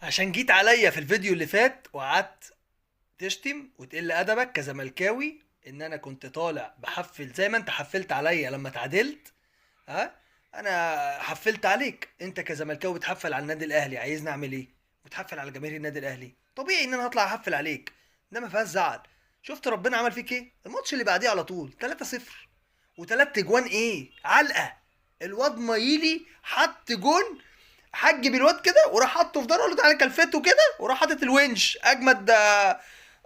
عشان جيت عليا في الفيديو اللي فات وقعدت تشتم وتقل ادبك كزملكاوي ان انا كنت طالع بحفل زي ما انت حفلت عليا لما اتعادلت. ها، انا حفلت عليك انت كزملكاوي بتحفل على النادي الاهلي، عايزني اعمل ايه؟ بتحفل على جماهير النادي الاهلي، طبيعي ان انا هطلع احفل عليك. ده ما فيهاش زعل. شفت ربنا عمل فيك ايه الماتش اللي بعديه على طول 3-0 وتلات اجوان، ايه علقه. الواد مايلي حط جون، حجب الواد كده وراح حاطه في ظهره، قال له تعالى كلفته كده وراح حاطط الونش اجمد.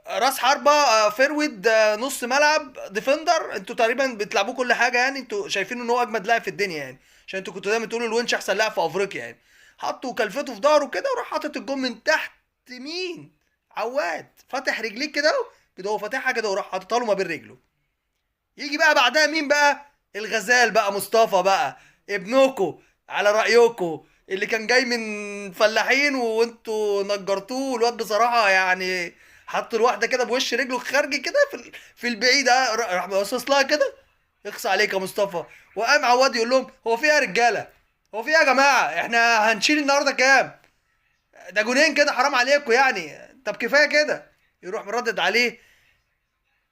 راس حربة، فيرود، نص ملعب، ديفندر. انتوا تقريبا بتلعبوه كل حاجه، يعني انتوا شايفين ان هو اجمد لاعب في الدنيا يعني، عشان انتوا كنتوا دايما تقولوا الونش احسن لاعب في افريقيا يعني. حطه وكلفته في ظهره كده وراح حاطط الجون من تحت. مين؟ عواد فاتح رجليه كده اهو، كده هو فاتحها كده وراح حاططها له ما بين رجله. يجي بقى بعدها مين بقى؟ الغزال بقى، مصطفى بقى، ابنكو على رأيكو، اللي كان جاي من فلاحين وانتوا نجرتوه. الواد بصراحة يعني حط الواحدة كده بوش رجله خارجي كده في البعيد، راح باصص لها كده. اخص عليك يا مصطفى. وقام عواد يقول لهم هو في ايه يا رجالة؟ هو في ايه يا جماعة؟ احنا هنشيل النهارده كام؟ ده جونين كده حرام عليكم يعني، طب كفاية كده. يروح مردد عليه.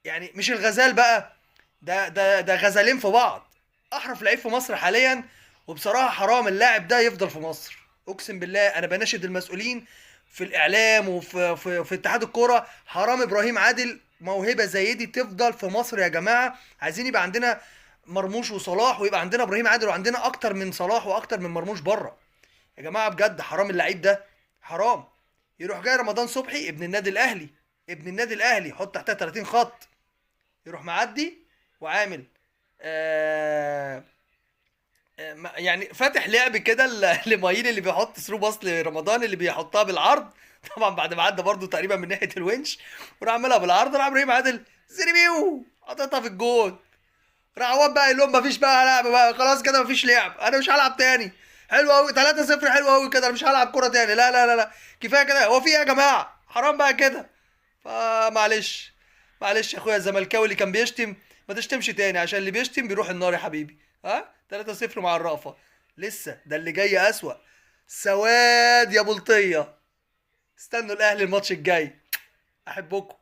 يعني مش الغزال بقى، ده غزالين في بعض. احرف لعيب في مصر حاليا. وبصراحه حرام اللاعب ده يفضل في مصر. اقسم بالله انا بناشد المسؤولين في الاعلام وفي اتحاد الكوره، حرام ابراهيم عادل موهبه زي دي تفضل في مصر يا جماعه. عايزين يبقى عندنا مرموش وصلاح، ويبقى عندنا ابراهيم عادل، وعندنا اكتر من صلاح واكتر من مرموش بره. يا جماعه بجد حرام اللعيب ده، حرام. يروح جاي رمضان صبحي ابن النادي الاهلي، ابن النادي الاهلي حط تحتها 30 خط، يروح معدي وعامل آه يعني فاتح لعب كده لمايل اللي بيحط ثرو باص لرمضان اللي بيحطها بالعرض. طبعا بعد ما عدى برضه تقريبا من ناحيه الونش، وراح عاملها بالعرض، راح ابراهيم عادل زيربيو حطيتها في الجون. راح عواد بقى يقول لهم مفيش بقى لعب بقى، خلاص كده مفيش لعب، انا مش هلعب تاني. حلو قوي 3-0، حلو قوي كده، انا مش هلعب كوره تاني، لا لا لا لا، كفايه كده. هو في ايه يا جماعه؟ حرام بقى كده. فمعلش، معلش يا اخويا الزملكاوي اللي كان بيشتم، ما تشتمش تاني، عشان اللي بيشتم بيروح النار يا حبيبي. ها، 3-0 مع الرأفة. لسه ده اللي جاي اسوأ. سواد يا بلطية. استنوا الاهلي الماتش الجاي. احبكم.